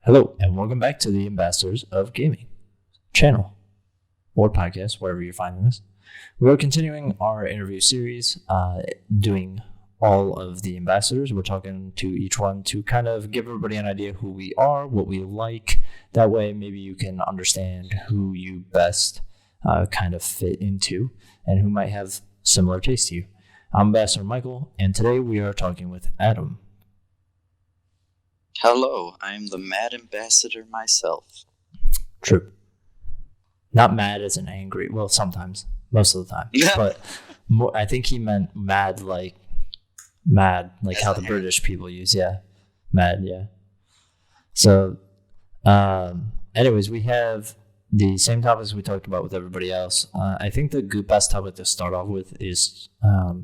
Hello, and welcome back to the Ambassadors of Gaming channel or podcast, wherever you're finding this. We're continuing our interview series, doing all of the ambassadors. We're talking to each one to kind of give everybody an idea who we are, what we like. That way, maybe you can understand who you best kind of fit into and who might have similar taste to you. I'm Ambassador Michael, and today we are talking with Adam. Hello, I'm the mad ambassador myself. True. Not mad as in angry. Well, sometimes. Most of the time. But I think he meant mad like how the British people use. Yeah. Mad, yeah. So, anyways, we have the same topics we talked about with everybody else. I think the best topic to start off with is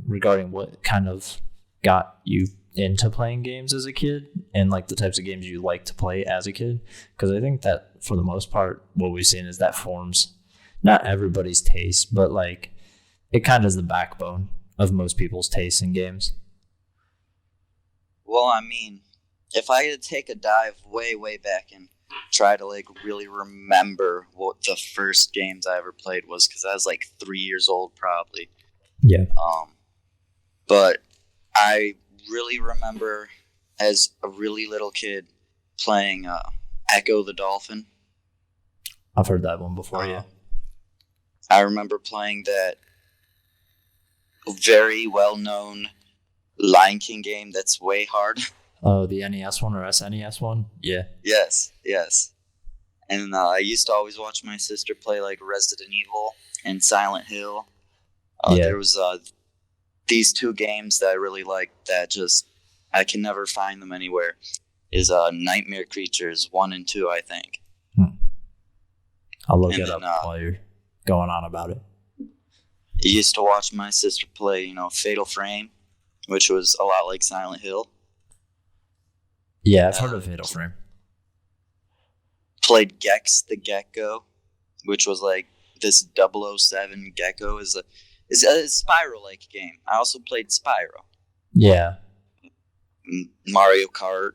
regarding what kind of got you into playing games as a kid and like the types of games you like to play as a kid, because I think that for the most part what we've seen is that forms not everybody's taste, but like it kind of is the backbone of most people's tastes in games. Well, I mean, if I had to take a dive way back and try to like really remember what the first games I ever played was, because I was like 3 years old probably. Yeah. But I really remember as a really little kid playing Echo the Dolphin. I've heard that one before, yeah. I remember playing that very well-known Lion King game that's way hard. Oh, the NES one or SNES one? Yeah. Yes. And I used to always watch my sister play like Resident Evil and Silent Hill. There was these two games that I really liked that just I can never find them anywhere. Is Nightmare Creatures 1 and 2, I think. I'll look it up while you're going on about it. I used to watch my sister play, Fatal Frame, which was a lot like Silent Hill. Yeah, I've heard of Fatal Frame. Played Gex the Gecko, which was like this 007 gecko is a Spyro-like game. I also played Spyro. Yeah. Mario Kart,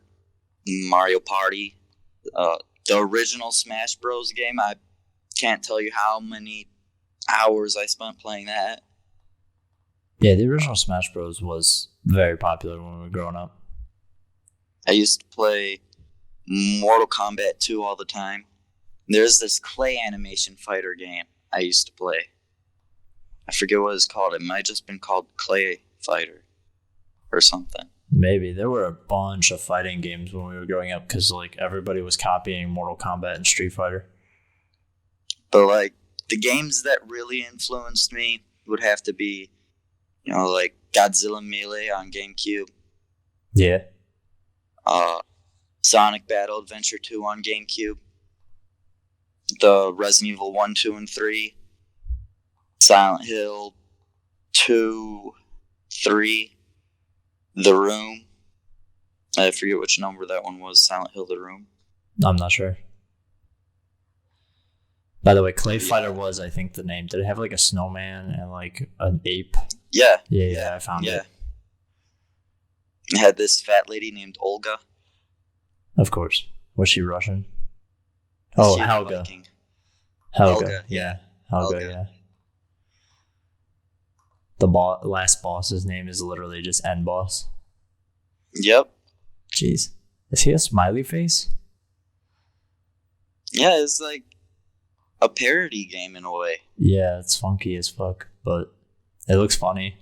Mario Party, the original Smash Bros. Game. I can't tell you how many hours I spent playing that. Yeah, the original Smash Bros. Was very popular when we were growing up. I used to play Mortal Kombat 2 all the time. There's this clay animation fighter game I used to play. I forget what it's called. It might have just been called Clay Fighter or something. Maybe. There were a bunch of fighting games when we were growing up because like everybody was copying Mortal Kombat and Street Fighter. But like the games that really influenced me would have to be, like Godzilla Melee on GameCube. Yeah. Sonic Battle Adventure 2 on GameCube. The Resident Evil 1, 2, and 3. Silent Hill 2, 3, The Room. I forget which number that one was. Silent Hill, The Room. I'm not sure. By the way, Clay Fighter was, I think, the name. Did it have like a snowman and like an ape? Yeah. Yeah, I found it. It had this fat lady named Olga. Of course. Was she Russian? Oh, Helga. Helga, yeah. Helga, yeah. The last boss's name is literally just End Boss. Yep. Jeez. Is he a smiley face? Yeah, it's like a parody game in a way. Yeah, it's funky as fuck, but it looks funny.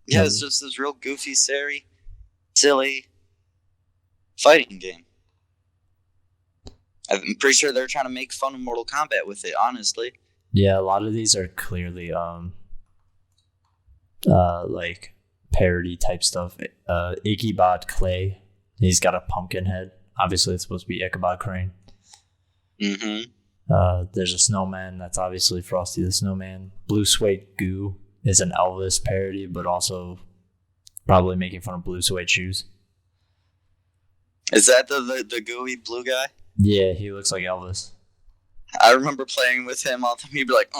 Yeah, it's just this real goofy, silly fighting game. I'm pretty sure they're trying to make fun of Mortal Kombat with it, honestly. Yeah, a lot of these are clearly like parody type stuff. Ichabod Clay, he's got a pumpkin head. Obviously, it's supposed to be Ichabod Crane. Mm-hmm. There's a snowman that's obviously Frosty the Snowman. Blue Suede Goo is an Elvis parody, but also probably making fun of blue suede shoes. Is that the gooey blue guy? Yeah, he looks like Elvis. I remember playing with him all the time. He'd be like,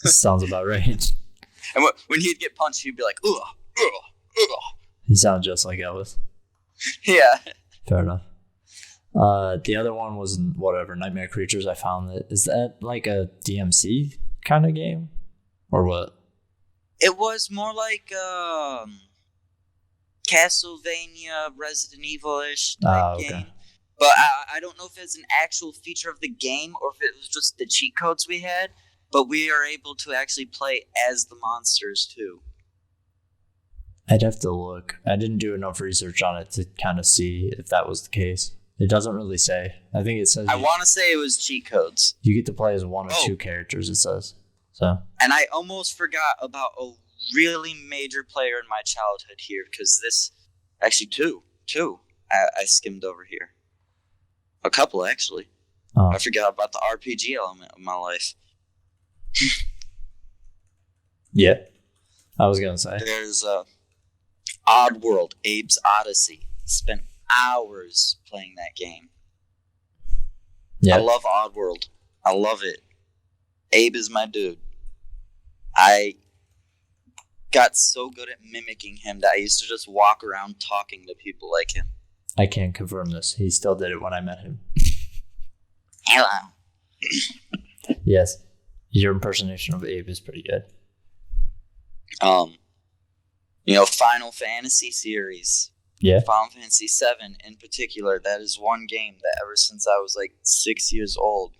Sounds about right. And when he'd get punched, he'd be like, ugh. He sounds just like Elvis. Yeah. Fair enough. The other one was whatever Nightmare Creatures. I found that is that like a DMC kind of game, or what? It was more like Castlevania, Resident Evil-ish type game. But I don't know if it's an actual feature of the game or if it was just the cheat codes we had. But we are able to actually play as the monsters too. I'd have to look. I didn't do enough research on it to kind of see if that was the case. It doesn't really say. I think it says... I want to say it was cheat codes. You get to play as one or two characters, it says. So. And I almost forgot about a really major player in my childhood here, because this... Actually, two. I skimmed over here. A couple, actually. Oh. I forgot about the RPG element of my life. Yeah. I was going to say. There's Oddworld, Abe's Odyssey. Spent hours playing that game. Yeah. I love Oddworld. I love it. Abe is my dude. I got so good at mimicking him that I used to just walk around talking to people like him. I can confirm this. He still did it when I met him. Hello. Yes. Your impersonation of Abe is pretty good. Final Fantasy series. Yeah. Final Fantasy VII in particular. That is one game that ever since I was like 6 years old,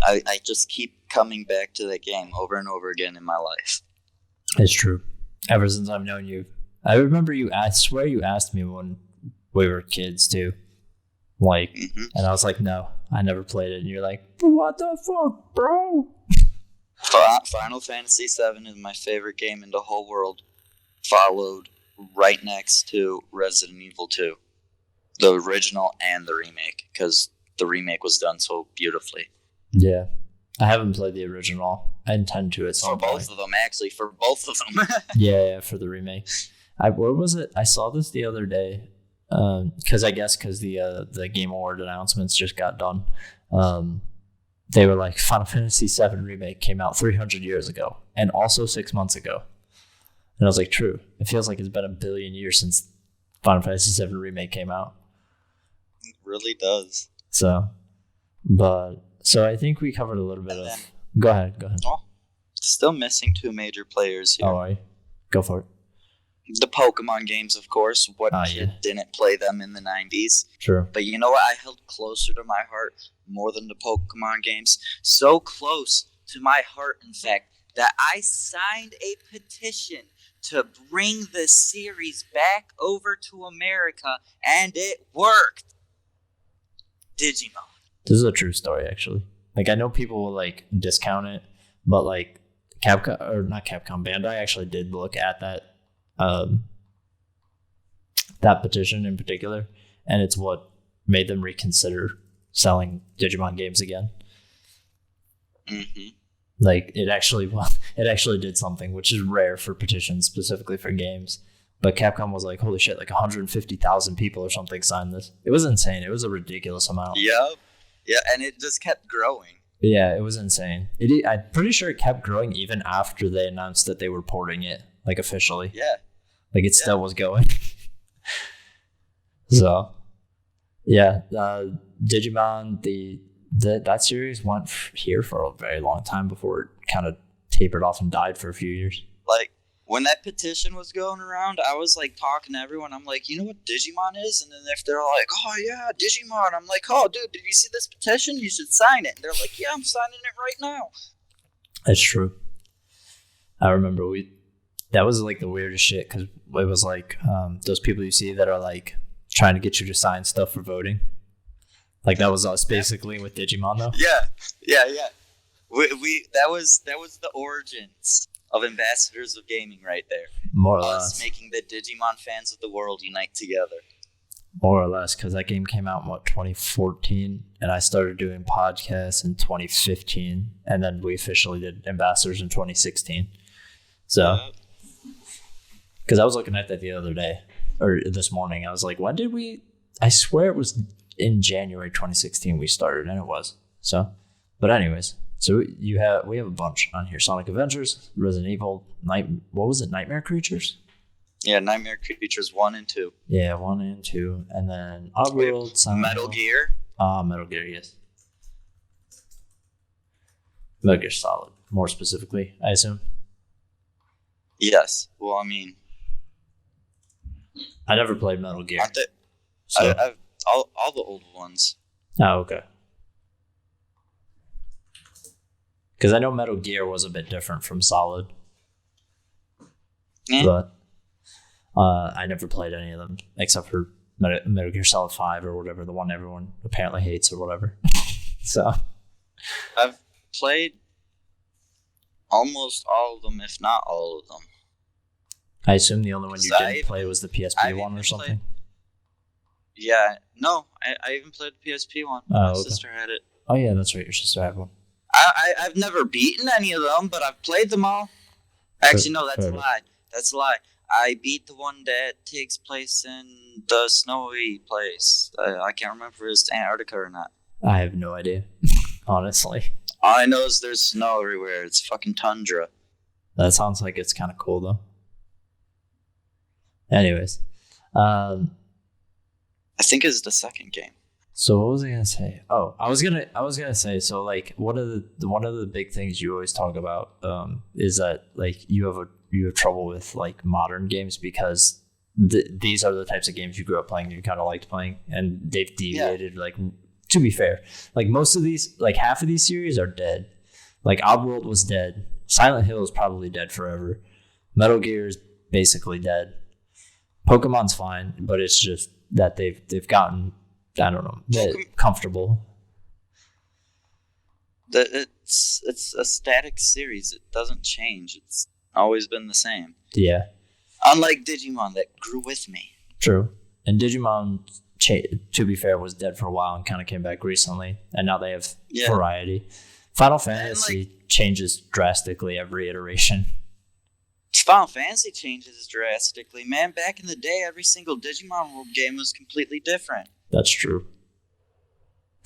I just keep coming back to that game over and over again in my life. It's true. Ever since I've known you. I remember I swear you asked me when we were kids too. Like, and I was like, no, I never played it. And you're like, what the fuck, bro? Final Fantasy VII is my favorite game in the whole world. Followed right next to Resident Evil 2. The original and the remake, because the remake was done so beautifully. Yeah. I haven't played the original. I intend to at some point. For both of them, actually. For both of them. Yeah, for the remake. Where was it? I saw this the other day. Because the Game Award announcements just got done. They were like, Final Fantasy VII Remake came out 300 years ago. And also 6 months ago. And I was like, true. It feels like it's been 1 billion years since Final Fantasy VII Remake came out. It really does. So I think we covered a little bit of... Go ahead. Oh, still missing two major players here. Oh, are you? Go for it. The Pokemon games, of course. What kid didn't play them in the 90s? True. But you know what I held closer to my heart more than the Pokemon games? So close to my heart, in fact, that I signed a petition to bring the series back over to America, and it worked. Digimon. This is a true story, actually. Like, I know people will, like, discount it, but, like, Bandai actually did look at that petition in particular, and it's what made them reconsider selling Digimon games again. Mm-hmm. Like, it actually did something, which is rare for petitions, specifically for games. But Capcom was like, holy shit, like 150,000 people or something signed this. It was insane. It was a ridiculous amount. Yep. Yeah, and it just kept growing. Yeah, it was insane. I'm pretty sure it kept growing even after they announced that they were porting it, like, officially. Yeah. Like, it still was going. So, yeah, Digimon, that series went here for a very long time before it kind of tapered off and died for a few years. Like, when that petition was going around, I was, like, talking to everyone. I'm like, you know what Digimon is? And then if they're like, oh, yeah, Digimon. I'm like, oh, dude, did you see this petition? You should sign it. And they're like, yeah, I'm signing it right now. That's true. I remember that was, like, the weirdest shit, because it was, like, those people you see that are, like, trying to get you to sign stuff for voting. Like, that was us, basically, with Digimon, though. Yeah. That was the origins of Ambassadors of Gaming right there. More or us less. Making the Digimon fans of the world unite together. More or less, because that game came out in, 2014, and I started doing podcasts in 2015, and then we officially did Ambassadors in 2016. So, because I was looking at that the other day, or this morning, I was like, when did we... I swear it was in January 2016 we started, and it was. So, but anyways, so we have a bunch on here. Sonic Adventures, Resident Evil, what was it, Nightmare Creatures? Yeah, Nightmare Creatures 1 and 2. Yeah, 1 and 2. And then Oddworld, Metal Gear. Metal Gear, yes. Metal Gear Solid, more specifically, I assume. Yes. Well, I mean, I never played Metal Gear. I've all the old ones. Oh, okay. Because I know Metal Gear was a bit different from Solid. But I never played any of them except for Metal Gear Solid 5 or whatever, the one everyone apparently hates or whatever. So I've played almost all of them, if not all of them. I assume the only one you didn't play was the PSP one or something? Yeah. No, I even played the PSP one. My sister had it. Oh, yeah, that's right. Your sister had one. I've never beaten any of them, but I've played them all. Actually, no, that's a lie. That's a lie. I beat the one that takes place in the snowy place. I can't remember if it's Antarctica or not. I have no idea, honestly. All I know is there's snow everywhere. It's fucking tundra. That sounds like it's kind of cool, though. Anyways. I think it's the second game. So what was I gonna say? Oh, I was gonna say, so like one of the big things you always talk about is that like you have trouble with like modern games because these are the types of games you grew up playing and you kind of liked playing, and they've deviated. Like, to be fair, like most of these, like half of these series are dead. Like Oddworld was dead. Silent Hill is probably dead forever. Metal Gear is basically dead. Pokemon's fine, but it's just that they've gotten, I don't know, comfortable. It's a static series. It doesn't change. It's always been the same. Yeah. Unlike Digimon that grew with me. True. And Digimon, to be fair, was dead for a while and kind of came back recently. And now they have variety. Final Fantasy changes drastically every iteration. Final Fantasy changes drastically. Man, back in the day, every single Digimon World game was completely different. That's true.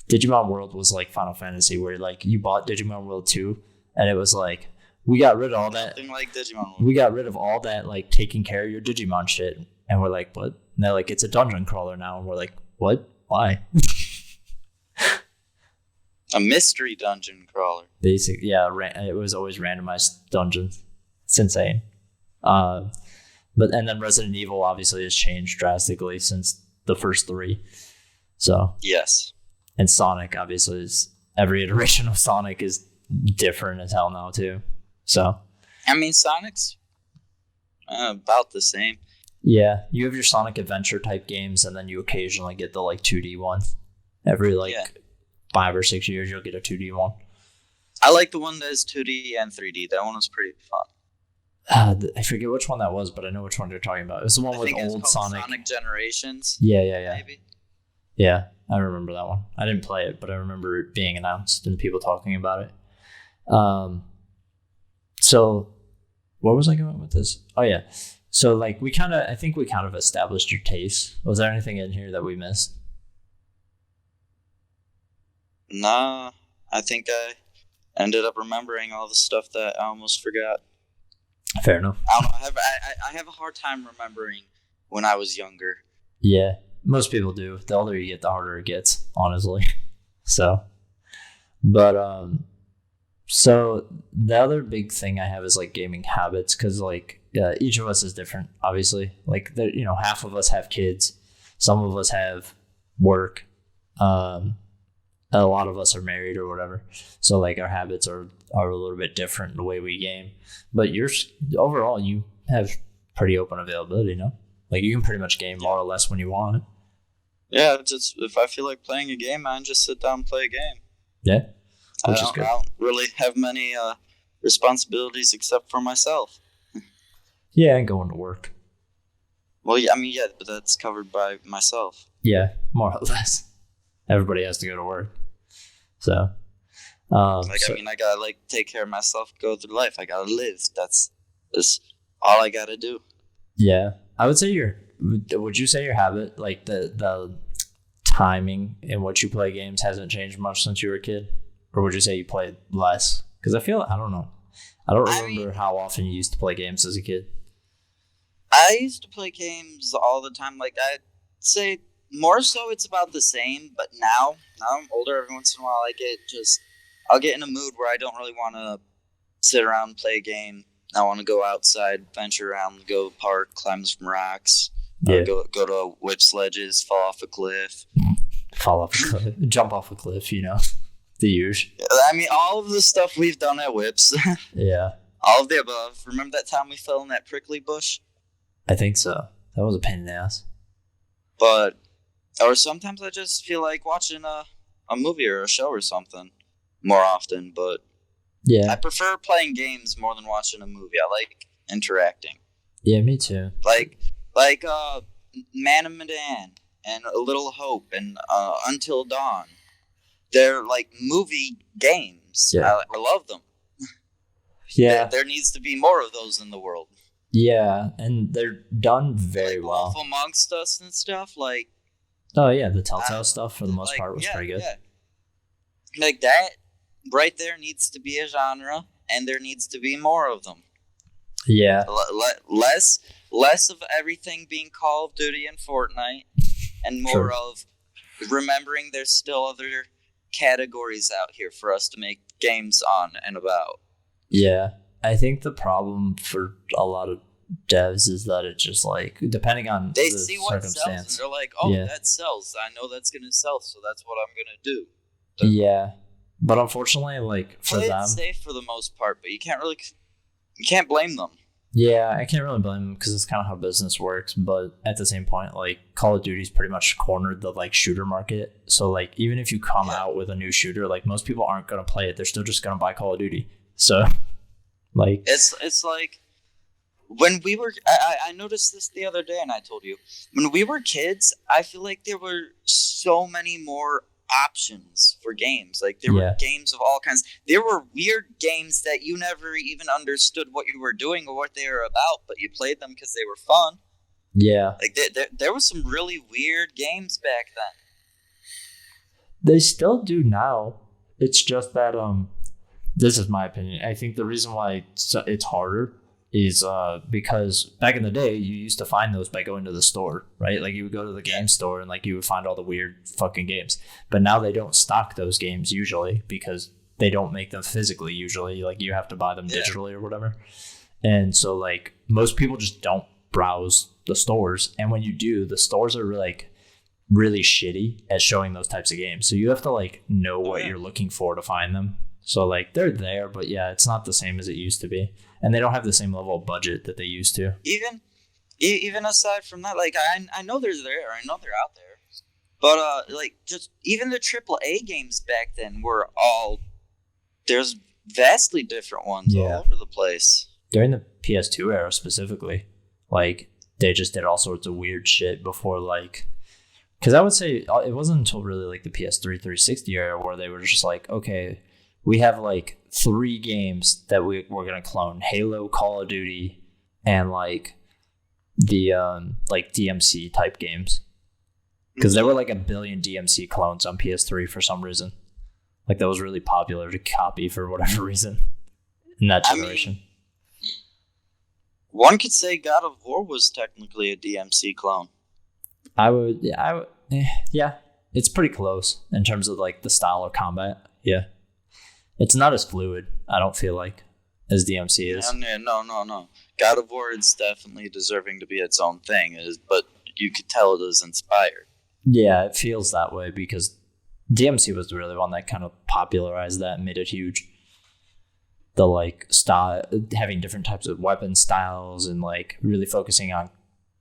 Digimon World was like Final Fantasy, where like you bought Digimon World 2, and it was like, we got rid of all that. Nothing like Digimon World. We got rid of all that like taking care of your Digimon shit, and we're like, what? And they're like, it's a dungeon crawler now, and we're like, what? Why? A mystery dungeon crawler. Basic, yeah. It was always randomized dungeons. It's insane. But then Resident Evil obviously has changed drastically since the first 3. So yes. And Sonic obviously is, every iteration of Sonic is different as hell now too. So I mean, Sonic's about the same. Yeah, you have your Sonic Adventure type games, and then you occasionally get the like 2D ones. Every 5 or 6 years, you'll get a 2D one. I like the one that is 2D and 3D. That one was pretty fun. I forget which one that was, but I know which one you're talking about. It was the one with old Sonic. Sonic Generations. Yeah. Maybe. Yeah, I remember that one. I didn't play it, but I remember it being announced and people talking about it. So where was I going with this? Oh yeah. So like I think we kind of established your taste. Was there anything in here that we missed? Nah, I think I ended up remembering all the stuff that I almost forgot. Fair enough. I don't know. I have a hard time remembering when I was younger. Yeah, most people do. The older you get, the harder it gets, honestly. So, but so the other big thing I have is like gaming habits, because like each of us is different. Obviously, like half of us have kids, some of us have work, a lot of us are married or whatever. So like our habits are a little bit different in the way we game. But overall, you have pretty open availability, no? Like you can pretty much game more or less when you want. Yeah, just if I feel like playing a game, I can just sit down and play a game. Yeah, which is good. I don't really have many responsibilities except for myself. Yeah, and going to work. Well, yeah, I mean, yeah, but that's covered by myself. Yeah, more or less. Everybody has to go to work. So, I mean, I gotta like take care of myself, go through life. I gotta live. That's all I gotta do. Yeah, I would say would you say your habit, like the timing in which you play games, hasn't changed much since you were a kid? Or would you say you played less? Because I don't know. I don't remember how often you used to play games as a kid. I used to play games all the time. Like I'd say more so it's about the same, but now I'm older. Every once in a while, I'll get in a mood where I don't really want to sit around and play a game. I want to go outside, venture around, go park, climb some rocks, go to whip sledges, fall off a cliff. Jump off a cliff, the usual. I mean, all of the stuff we've done at whips. Yeah. All of the above. Remember that time we fell in that prickly bush? I think so. That was a pain in the ass. Or sometimes I just feel like watching a movie or a show or something more often, but yeah, I prefer playing games more than watching a movie. I like interacting. Yeah, me too. Like Man of Medan and A Little Hope and Until Dawn. They're like movie games. Yeah. I love them. Yeah. There needs to be more of those in the world. Yeah, and they're done very well. Wolf Amongst Us and stuff, like... Oh, yeah, the Telltale stuff, for the most part, was pretty good. Yeah. Like, that right there needs to be a genre, and there needs to be more of them. Yeah. Less of everything being Call of Duty and Fortnite, and more of remembering there's still other categories out here for us to make games on and about. Yeah. I think the problem for a lot of devs is that it's just like, depending on they the see what circumstance, sells and they're like, that sells. I know that's going to sell, so that's what I'm going to do. Yeah. But unfortunately, like, for them... It's safe for the most part, but you can't blame them. Yeah, I can't really blame them because it's kind of how business works. But at the same point, like, Call of Duty's pretty much cornered the, like, shooter market. So, like, even if you come out with a new shooter, like, most people aren't going to play it. They're still just going to buy Call of Duty. So... Like it's like when we were I noticed this the other day and I told you when we were kids I feel like there were so many more options for games. Like there were games of all kinds. There were weird games that you never even understood what you were doing or what they were about, but you played them because they were fun. Yeah, like there was some really weird games back then. They still do now. It's just that this is my opinion. I think the reason why it's harder is because back in the day, you used to find those by going to the store, right? Like you would go to the game store and like you would find all the weird fucking games. But now they don't stock those games usually because they don't make them physically usually. Like you have to buy them digitally or whatever. And so like most people just don't browse the stores. And when you do, the stores are like really shitty at showing those types of games. So you have to like know what you're looking for to find them. So, like, they're there, but yeah, it's not the same as it used to be. And they don't have the same level of budget that they used to. Even aside from that, like, I know they're there. I know they're out there. But, like, just even the AAA games back then were there's vastly different ones all over the place. During the PS2 era specifically, like, they just did all sorts of weird shit before, like... Because I would say it wasn't until really, like, the PS3 360 era where they were just like, okay... We have like 3 games that we're going to clone: Halo, Call of Duty, and like the like DMC type games. Because there were like 1 billion DMC clones on PS3 for some reason. Like that was really popular to copy for whatever reason in that generation. I mean, one could say God of War was technically a DMC clone. Yeah. It's pretty close in terms of like the style of combat. Yeah. It's not as fluid, I don't feel like, as DMC is. No. God of War is definitely deserving to be its own thing, but you could tell it is inspired. Yeah, it feels that way because DMC was really one that kind of popularized that and made it huge. The like style, having different types of weapon styles and like really focusing on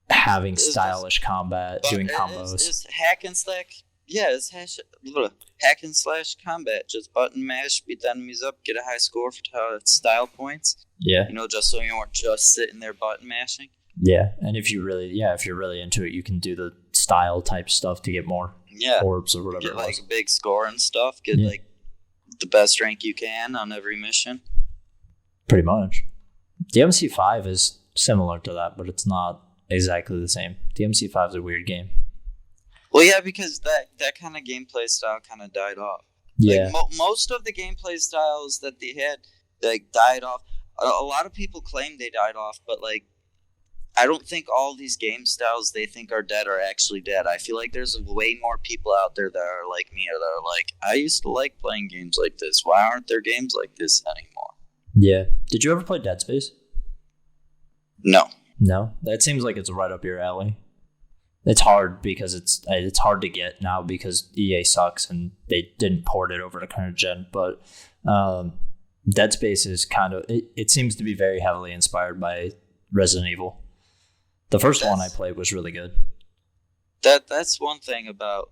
having stylish combat, doing combos. It's hack and slash. Yeah, it's hack and slash combat. Just button mash, beat the enemies up, get a high score for style points. Yeah. Just so you aren't just sitting there button mashing. Yeah, and if you're really into it, you can do the style type stuff to get more orbs or whatever. Get like a big score and stuff. Get like the best rank you can on every mission. Pretty much. DMC5 is similar to that, but it's not exactly the same. DMC5 is a weird game. Well, yeah, because that kind of gameplay style kind of died off. Yeah. Like, most of the gameplay styles that they had, like, died off. A lot of people claim they died off, but, like, I don't think all these game styles they think are dead are actually dead. I feel like there's way more people out there that are like me, or that are like, I used to like playing games like this. Why aren't there games like this anymore? Yeah. Did you ever play Dead Space? No. No? That seems like it's right up your alley. It's hard because it's hard to get now because EA sucks and they didn't port it over to current gen. But Dead Space is kind of it seems to be very heavily inspired by Resident Evil. The first one I played was really good. That's one thing about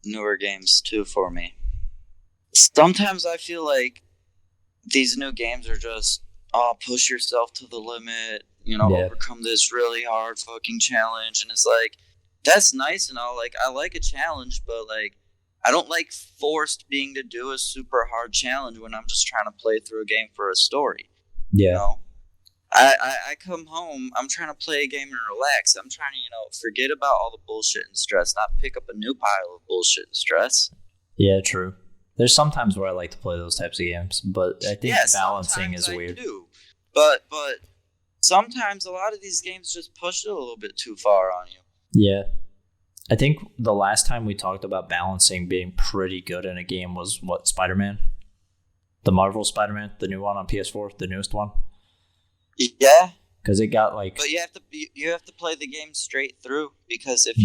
newer games too for me. Sometimes I feel like these new games are just push yourself to the limit, overcome this really hard fucking challenge, and it's like, that's nice and all. Like, I like a challenge, but like, I don't like forced being to do a super hard challenge when I'm just trying to play through a game for a story. Yeah. I come home, I'm trying to play a game and relax. I'm trying to, forget about all the bullshit and stress, not pick up a new pile of bullshit and stress. Yeah, true. There's sometimes where I like to play those types of games, but I think balancing is weird. Do. But sometimes a lot of these games just push it a little bit too far on you. Yeah. I think the last time we talked about balancing being pretty good in a game was Spider-Man? The Marvel Spider-Man, the new one on PS4, the newest one? Yeah. Because it got like... But you have to play the game straight through, because if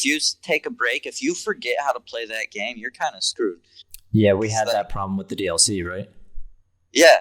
you take a break, if you forget how to play that game, you're kind of screwed. Yeah, we had that problem with the DLC, right? Yeah.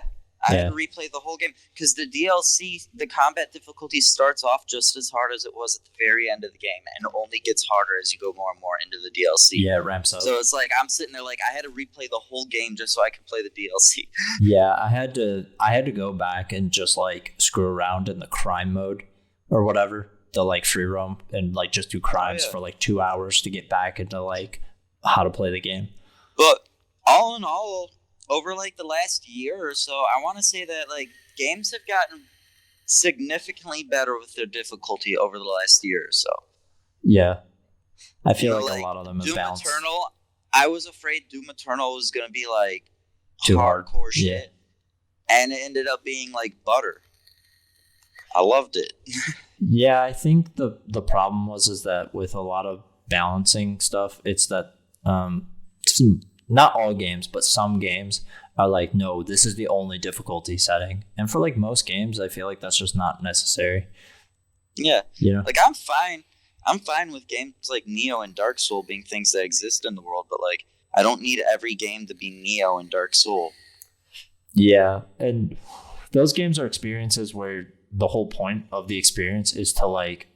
I had to replay the whole game because the DLC, the combat difficulty starts off just as hard as it was at the very end of the game, and only gets harder as you go more and more into the DLC. Yeah, it ramps up. So it's like I'm sitting there like I had to replay the whole game just so I could play the DLC. Yeah, I had to go back and just like screw around in the crime mode or whatever, the like free roam, and like just do crimes for like 2 hours to get back into like how to play the game. But all in all, over like the last year or so, I want to say that like games have gotten significantly better with their difficulty over the last year or so. Yeah, I feel like a lot of them have bounced. Doom Eternal, I was afraid Doom Eternal was gonna be like too hardcore shit, and it ended up being like butter. I loved it. Yeah, I think the problem is that with a lot of balancing stuff, it's that not all games, but some games are like, no, this is the only difficulty setting. And for like most games, I feel like that's just not necessary. Yeah. Like I'm fine with games like Neo and Dark Soul being things that exist in the world, but like I don't need every game to be Neo and Dark Soul. Yeah, and those games are experiences where the whole point of the experience is to like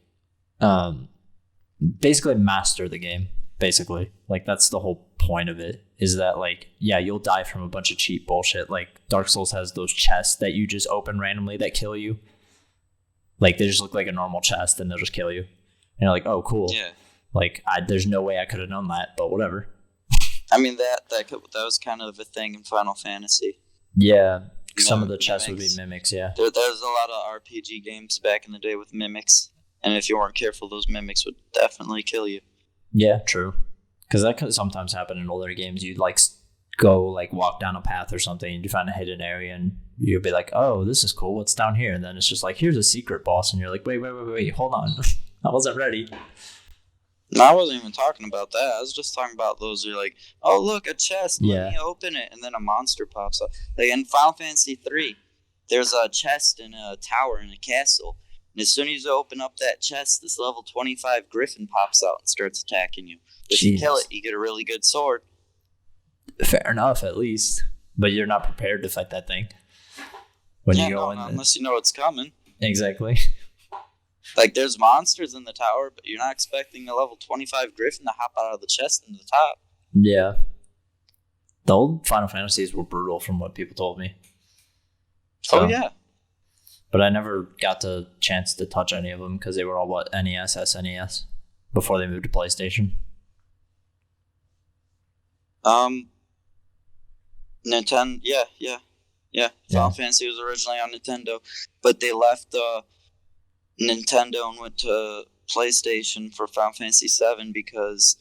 basically master the game. Basically, like that's the whole point of it, is that like, yeah, you'll die from a bunch of cheap bullshit. Like Dark Souls has those chests that you just open randomly that kill you. Like they just look like a normal chest and they'll just kill you. And you're like, oh, cool. Yeah. Like there's no way I could have known that, but whatever. I mean that was kind of a thing in Final Fantasy. Yeah, some of the chests would be mimics. Yeah. There's a lot of RPG games back in the day with mimics, and if you weren't careful, those mimics would definitely kill you. Yeah, true. Because that could sometimes happen in older games. You'd like go like walk down a path or something and you find a hidden area and you'd be like, oh, this is cool. What's down here? And then it's just like, here's a secret boss. And you're like, wait, hold on. I wasn't ready. No, I wasn't even talking about that. I was just talking about those. You're like, oh, look, a chest. Let me open it. And then a monster pops up. Like in Final Fantasy 3, there's a chest in a tower in a castle. And as soon as you open up that chest, this level 25 griffin pops out and starts attacking you. If you kill it, you get a really good sword. Fair enough, at least. But you're not prepared to fight that thing. Unless you know it's coming. Exactly. Like, there's monsters in the tower, but you're not expecting a level 25 griffin to hop out of the chest into the top. Yeah. The old Final Fantasies were brutal from what people told me. So, yeah. But I never got the chance to touch any of them because they were all, NES, SNES, before they moved to PlayStation. Nintendo, yeah. Final Fantasy was originally on Nintendo, but they left Nintendo and went to PlayStation for Final Fantasy VII because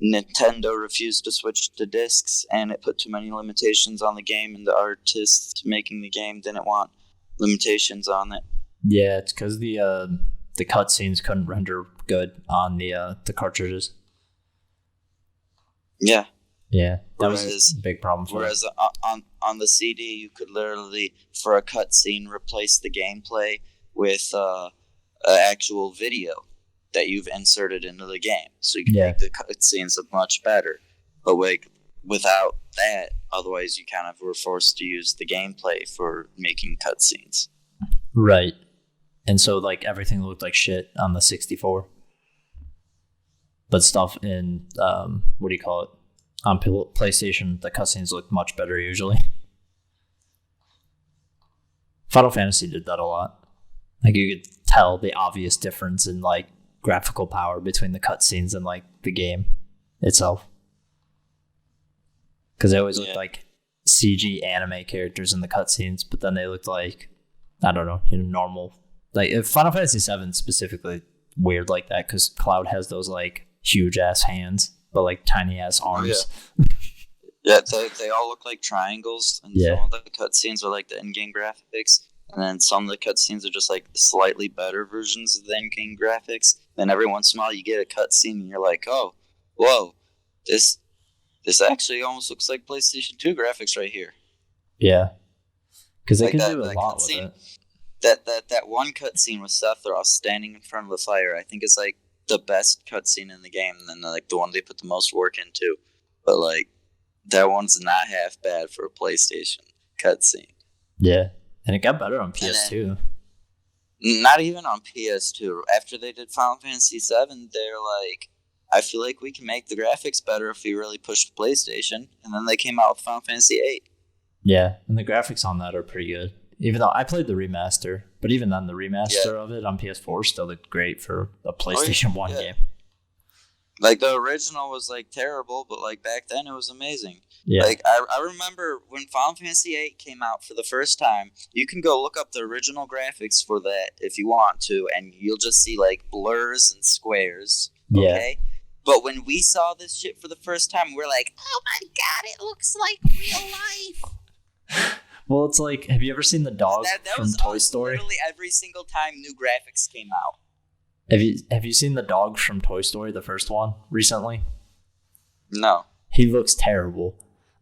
Nintendo refused to switch to discs, and it put too many limitations on the game, and the artists making the game didn't want limitations on it. Yeah, it's because the cutscenes couldn't render good on the cartridges. Yeah. Yeah, that was a big problem for Whereas on the CD, you could literally, for a cutscene, replace the gameplay with an actual video that you've inserted into the game. So you can make the cutscenes look much better. But like, without that, otherwise you kind of were forced to use the gameplay for making cutscenes. Right. And so like everything looked like shit on the 64. But stuff in, what do you call it? On PlayStation, the cutscenes look much better usually. Final Fantasy did that a lot. Like you could tell the obvious difference in like graphical power between the cutscenes and like the game itself. Because they always looked like CG anime characters in the cutscenes, but then they looked like, I don't know, normal. Like if Final Fantasy VII specifically weird like that, because Cloud has those like huge ass hands, but like tiny ass arms. Yeah, they all look like triangles, and some of the cutscenes are like the in-game graphics, and then some of the cutscenes are just like slightly better versions of the in-game graphics. Then every once in a while you get a cutscene and you're like, oh, whoa, this actually almost looks like PlayStation 2 graphics right here. Yeah, because they like can do a lot with it. That one cutscene with Sephiroth standing in front of the fire, I think is like the best cutscene in the game, and then like the one they put the most work into. But like that one's not half bad for a PlayStation cutscene. Yeah, and it got better on PS2. Not even on PS2. After they did Final Fantasy VII, they're like, I feel like we can make the graphics better if we really push the PlayStation. And then they came out with Final Fantasy VIII. Yeah, and the graphics on that are pretty good. Even though I played the remaster, but even then the remaster of it on PS4 still looked great for a PlayStation 1 game. Like the original was like terrible, but like back then it was amazing. Yeah. Like I remember when Final Fantasy VIII came out for the first time, you can go look up the original graphics for that if you want to, and you'll just see like blurs and squares. Okay? Yeah. But when we saw this shit for the first time, we're like, oh my god, it looks like real life. Well, it's like, have you ever seen the dog from Toy Story? Literally every single time new graphics came out. Have you seen the dog from Toy Story, the first one, recently? No. He looks terrible.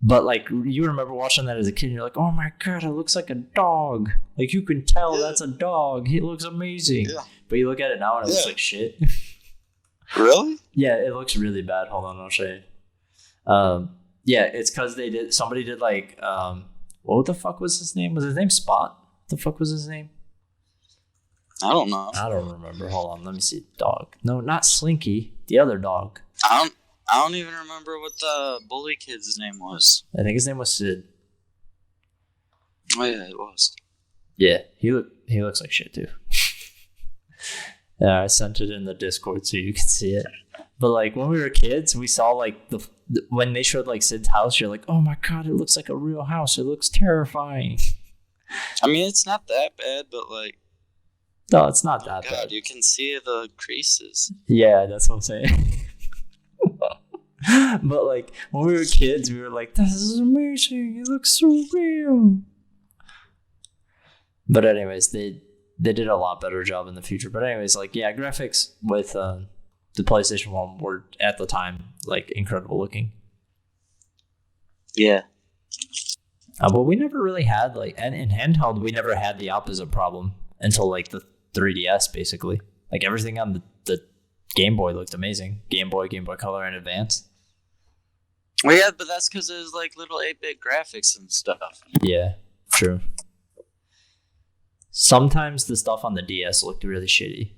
But like, you remember watching that as a kid, and you're like, oh my god, it looks like a dog. Like, you can tell that's a dog. He looks amazing. Yeah. But you look at it now and it looks like shit. Really? Yeah, it looks really bad. Hold on, I'll show you. Yeah, it's because somebody did like, what the fuck was his name? Was his name Spot? The fuck was his name? I don't know. I don't remember. Hold on, let me see. Dog. No, not Slinky. The other dog. I don't even remember what the bully kid's name was. I think his name was Sid. Oh yeah, it was. Yeah, he looks like shit too. Yeah, I sent it in the Discord so you can see it. But like when we were kids, we saw like when they showed like Sid's house, you're like, oh my god, it looks like a real house. It looks terrifying. I mean, it's not that bad, but like. No, it's not that bad. You can see the creases. Yeah, that's what I'm saying. But like when we were kids, we were like, this is amazing. It looks so real. But anyways, they did a lot better job in the future. But anyways, like, yeah, graphics with the PlayStation 1 were at the time like incredible looking. Yeah. But we never really had like, and in handheld, we never had the opposite problem until like the 3DS basically. Like everything on the Game Boy looked amazing. Game Boy Color, and Advance. Well, yeah, but that's because it was like little 8-bit graphics and stuff. Yeah, true. Sometimes the stuff on the DS looked really shitty.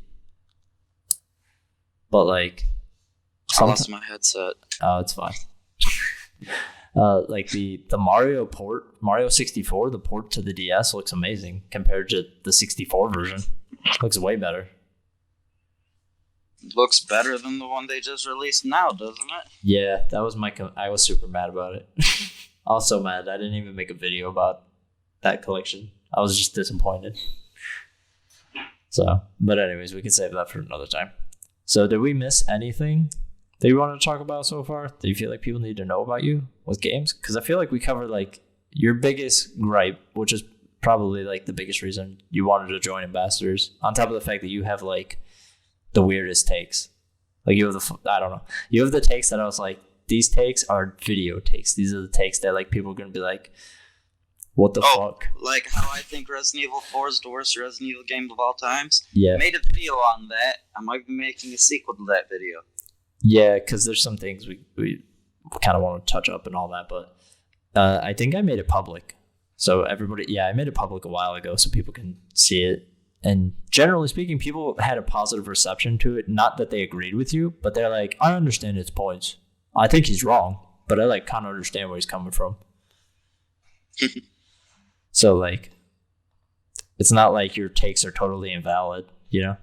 But like... I lost my headset. Oh, it's fine. Like the Mario port, Mario 64, the port to the DS looks amazing compared to the 64 version. Looks way better. Looks better than the one they just released now, doesn't it? Yeah, that was I was super mad about it. I was so mad. I didn't even make a video about that collection. I was just disappointed. So, but anyways, we can save that for another time. So, did we miss anything that you want to talk about so far? Do you feel like people need to know about you with games? Because I feel like we covered like your biggest gripe, which is probably like the biggest reason you wanted to join Ambassadors. On top of the fact that you have like the weirdest takes. Like you have I don't know. You have the takes that I was like, these takes are video takes. These are the takes that like people are gonna be like, what the fuck? Like how I think Resident Evil 4 is the worst Resident Evil game of all times. Yeah. I made a video on that. I might be making a sequel to that video. Yeah, because there's some things we kind of want to touch up and all that, but I think I made it public. So everybody, I made it public a while ago so people can see it. And generally speaking, people had a positive reception to it. Not that they agreed with you, but they're like, I understand his points. I think he's wrong, but I like kind of understand where he's coming from. So like, it's not like your takes are totally invalid, you know?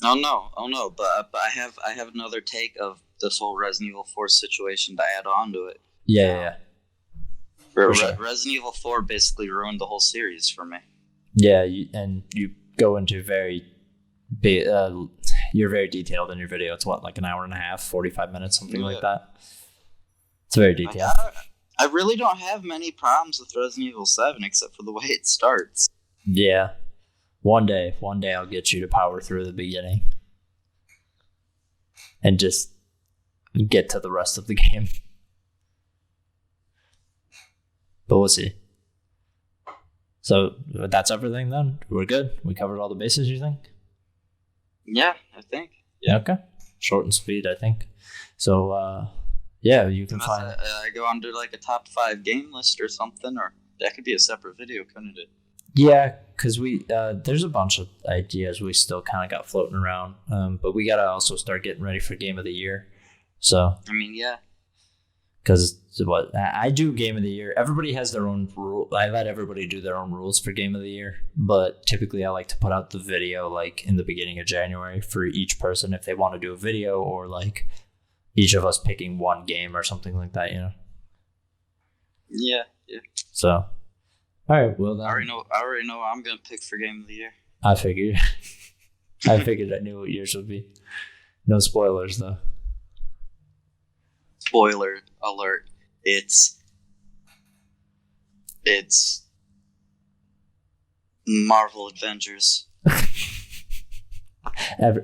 Oh no! But I have another take of this whole Resident Evil 4 situation to add on to it. Yeah. Sure. Resident Evil 4 basically ruined the whole series for me. Yeah, you go into you're very detailed in your video. It's what, like an hour and a half, 45 minutes, something like that. It's very detailed. I really don't have many problems with Resident Evil 7 except for the way it starts. Yeah. One day I'll get you to power through the beginning and just get to the rest of the game. But we'll see. So that's everything then? We're good? We covered all the bases, you think? Yeah, I think. Yeah. Okay. Short and sweet, I think. So, you can find... I go on to like a top 5 game list or something, or that could be a separate video, couldn't it? Yeah, because there's a bunch of ideas we still kind of got floating around, but we got to also start getting ready for Game of the Year. So... I mean, yeah. Because I do Game of the Year. Everybody has their own rule. I let everybody do their own rules for Game of the Year. But typically I like to put out the video like in the beginning of January for each person if they want to do a video, or like each of us picking one game or something like that, you know? Yeah. So, all right. Well, then, I already know what I'm going to pick for Game of the Year. I figured. I knew what yours would be. No spoilers, though. Spoiler alert. It's Marvel Avengers.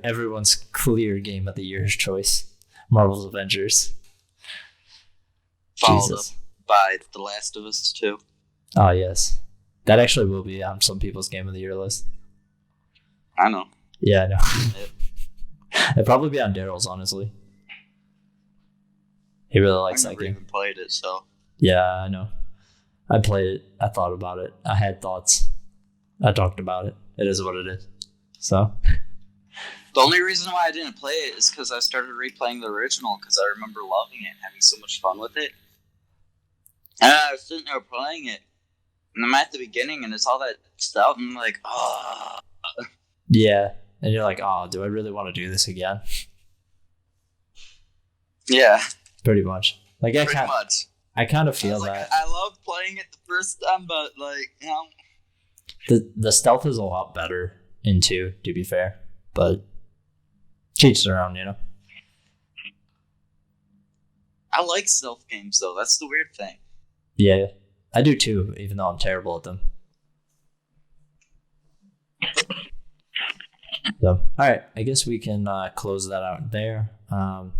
Everyone's clear Game of the Year's choice. Marvel's Avengers. Followed up by The Last of Us 2. Oh, yes. That actually will be on some people's Game of the Year list. I know. Yeah, I know. It'd probably be on Daryl's, honestly. He really likes that game. I never even played it, so. Yeah, I know. I played it. I thought about it. I had thoughts. I talked about it. It is what it is. So. The only reason why I didn't play it is because I started replaying the original because I remember loving it, having so much fun with it. And I was sitting there playing it, and I'm at the beginning, and it's all that stuff, and I'm like, oh. Yeah, and you're like, oh, do I really want to do this again? Yeah. Pretty much. Like Pretty much. I kind of feel that. I loved playing it the first time, but like, you know. The stealth is a lot better in 2, to be fair, but cheats around, you know. I like stealth games though. That's the weird thing. Yeah, I do too, even though I'm terrible at them. So, all right, I guess we can close that out there.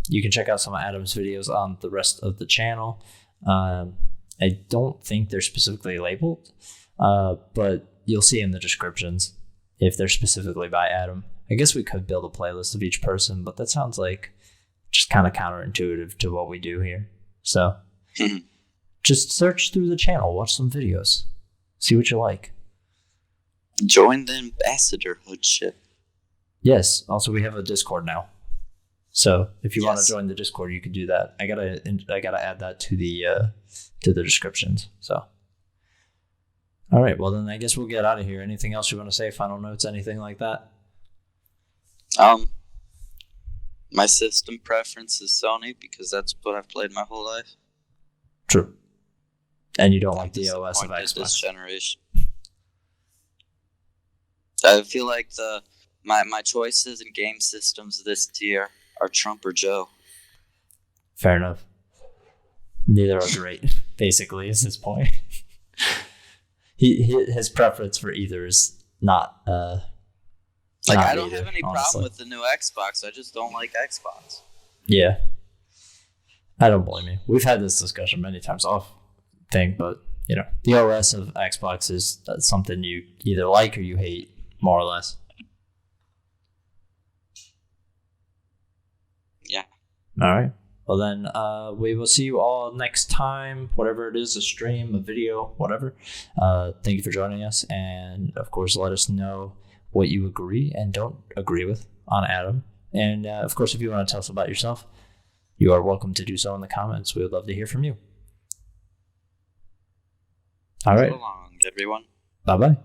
You can check out some of Adam's videos on the rest of the channel. I don't think they're specifically labeled, but you'll see in the descriptions if they're specifically by Adam. I guess we could build a playlist of each person, but that sounds like just kind of counterintuitive to what we do here. So just search through the channel, watch some videos, see what you like. Join the ambassadorhoodship. Yes. Also, we have a Discord now. So if you want to join the Discord, you can do that. I gotta add that to the descriptions. So, all right. Well, then I guess we'll get out of here. Anything else you want to say? Final notes? Anything like that? My system preference is Sony because that's what I've played my whole life. True. And you don't like the OS of Xbox this generation. I feel like my choices in game systems this year are Trump or Joe. Fair enough. Neither are great, basically, is this point. his preference for either is not like not I don't either, have any honestly. problem with the new Xbox. I just don't like Xbox. Yeah, I don't blame you. We've had this discussion many times off thing, but you know, the OS of Xbox is something you either like or you hate, more or less. Yeah. All right. Well, then we will see you all next time, whatever it is, a stream, a video, whatever. Thank you for joining us. And, of course, let us know what you agree and don't agree with on Adam. And, of course, if you want to tell us about yourself, you are welcome to do so in the comments. We would love to hear from you. All right. So long, everyone. Bye-bye.